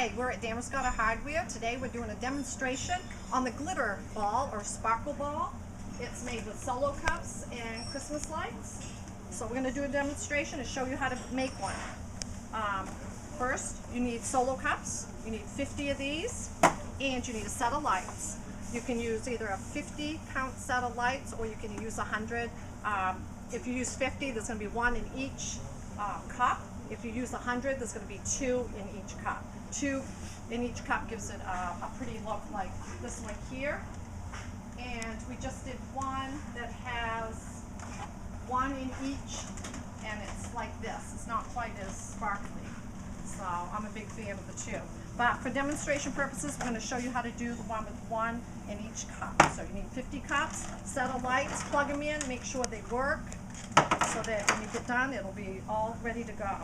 Hi, we're at Damascotta Hardware. Today we're doing a demonstration on the glitter ball or sparkle ball. It's made with solo cups and Christmas lights. So we're going to do a demonstration and show you how to make one. First, you need solo cups. You need 50 of these, and you need a set of lights. You can use either a 50 count set of lights or you can use 100. If you use 50, there's going to be one in each cup. If you use 100, there's going to be 2 in each cup. 2 in each cup gives it a pretty look like this one here. And we just did one that has 1 in each, and it's like this. It's not quite as sparkly. So I'm a big fan of the 2. But for demonstration purposes, we're going to show you how to do the one with 1 in each cup. So you need 50 cups, set of lights, plug them in, make sure they work, so that when you get done, it'll be all ready to go.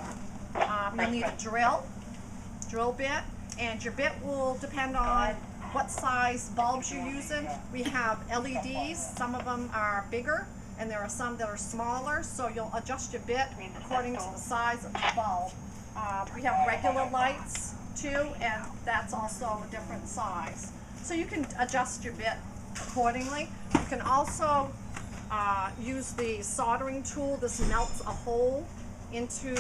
You'll need a drill bit, and your bit will depend on what size bulbs you're using. We have LEDs, some of them are bigger, and there are some that are smaller, so you'll adjust your bit according to the size of the bulb. We have regular lights too, and that's also a different size. So you can adjust your bit accordingly. You can also use the soldering tool. This melts a hole into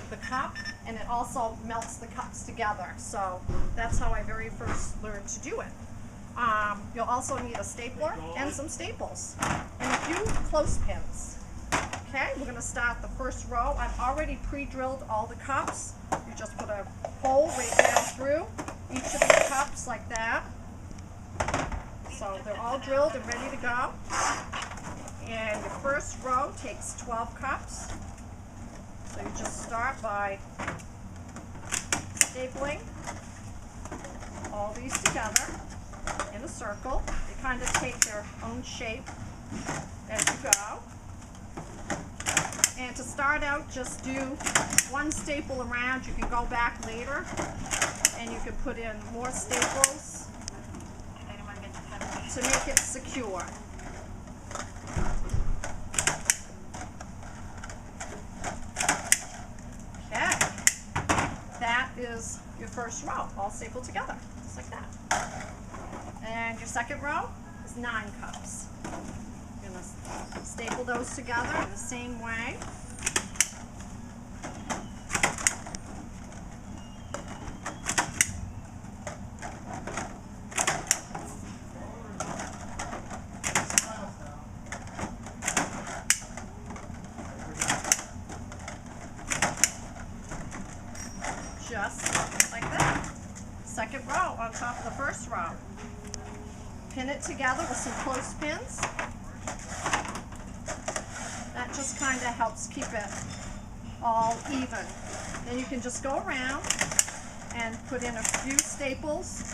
the cup, and it also melts the cups together. So that's how I very first learned to do it. You'll also need a stapler and some staples and a few clothespins. Okay, we're going to start the first row. I've already pre-drilled all the cups. You just put a hole right down through each of the cups like that. So they're all drilled and ready to go. And your first row takes 12 cups. So you just start by stapling all these together in a circle. They kind of take their own shape as you go. And to start out, just do 1 staple around. You can go back later and you can put in more staples to make it secure. Okay, that is your first row, all stapled together, just like that. And your second row is 9 cups. You're going to staple those together in the same way. Just like that. Second row on top of the first row. Pin it together with some clothespins. That just kind of helps keep it all even. Then you can just go around and put in a few staples.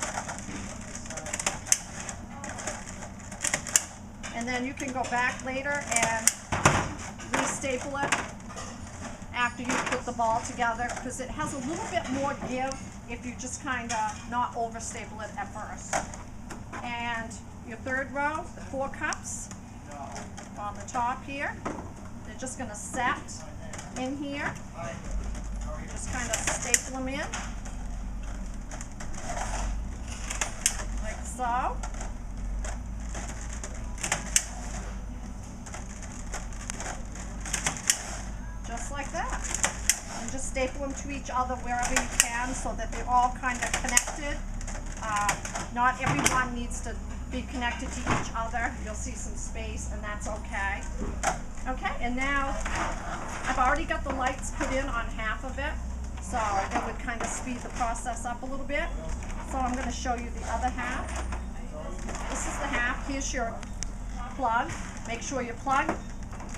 And then you can go back later and re-staple it after you put the ball together, because it has a little bit more give if you just kind of not over staple it at first. And your third row, the 4 cups on the top here, they're just going to set in here. Just kind of staple them in like so. Just like that. And just staple them to each other wherever you can so that they're all kind of connected. Not everyone needs to be connected to each other. You'll see some space, and that's okay. Okay, and now I've already got the lights put in on half of it, so it would kind of speed the process up a little bit. So I'm going to show you the other half. This is the half. Here's your plug. Make sure your plug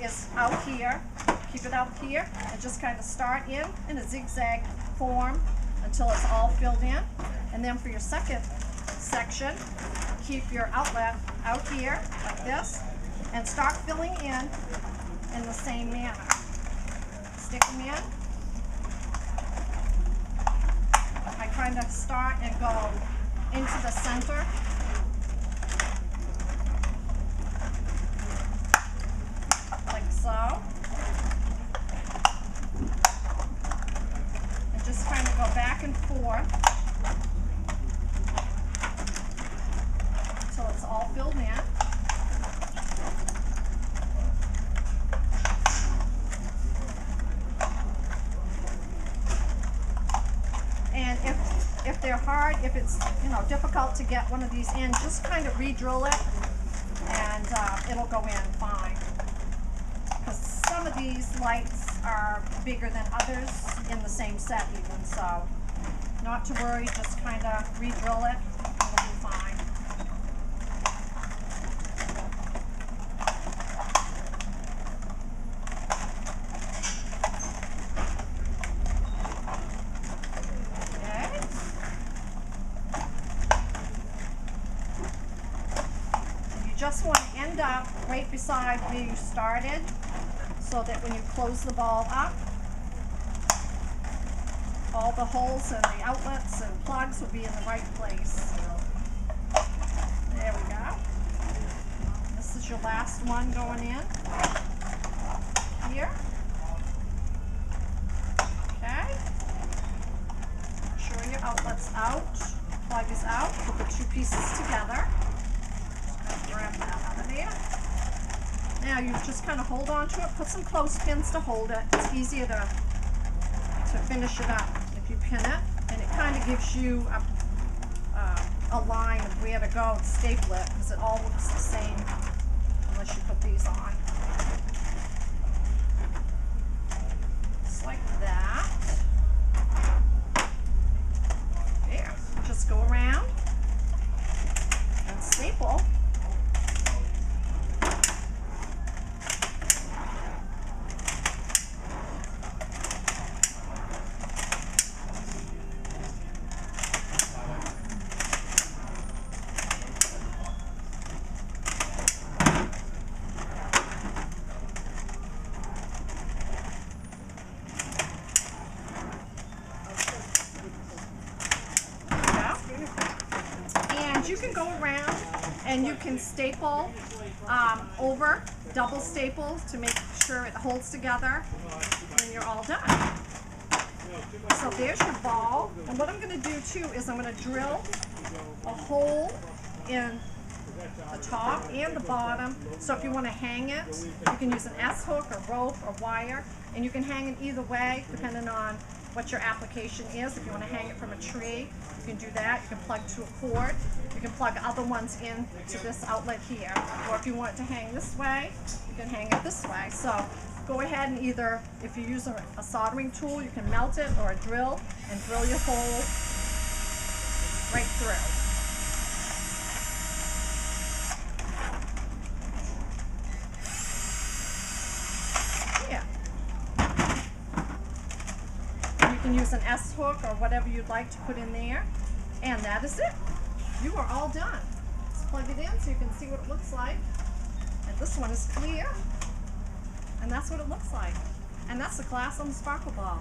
is out here. Keep it out here and just kind of start in a zigzag form until it's all filled in. And then for your second section, keep your outlet out here like this and start filling in the same manner. Stick them in. I kind of start and go into the center. Like so. And just kind of go back and forth if they're hard, if it's, you know, difficult to get one of these in, just kind of re-drill it, and it'll go in fine. Because some of these lights are bigger than others in the same set even, so not to worry, just kind of re-drill it, it'll be fine. Just want to end up right beside where you started, so that when you close the ball up, all the holes and the outlets and plugs will be in the right place. There we go. This is your last one going in here. Okay. Make sure your outlet's out, plug is out. Put the two pieces together. Grab that out of there. Now you just kind of hold on to it, put some clothespins to hold it. It's easier to finish it up if you pin it, and it kind of gives you a line of where to go to staple it, because it all looks the same unless you put these on. Just like that. There. Just go around and staple. You can go around and you can staple over, double staple to make sure it holds together when you're all done. So there's your ball, and what I'm going to do too is I'm going to drill a hole in the top and the bottom, so if you want to hang it, you can use an S-hook or rope or wire, and you can hang it either way depending on what your application is. If you want to hang it from a tree, you can do that. You can plug to a cord. You can plug other ones in to this outlet here. Or if you want it to hang this way, you can hang it this way. So go ahead and either, if you use a soldering tool, you can melt it, or a drill, and drill your hole right through. You can use an S-hook or whatever you'd like to put in there, and that is it. You are all done. Just plug it in so you can see what it looks like. And this one is clear, and that's what it looks like. And that's the class on the Sparkleball.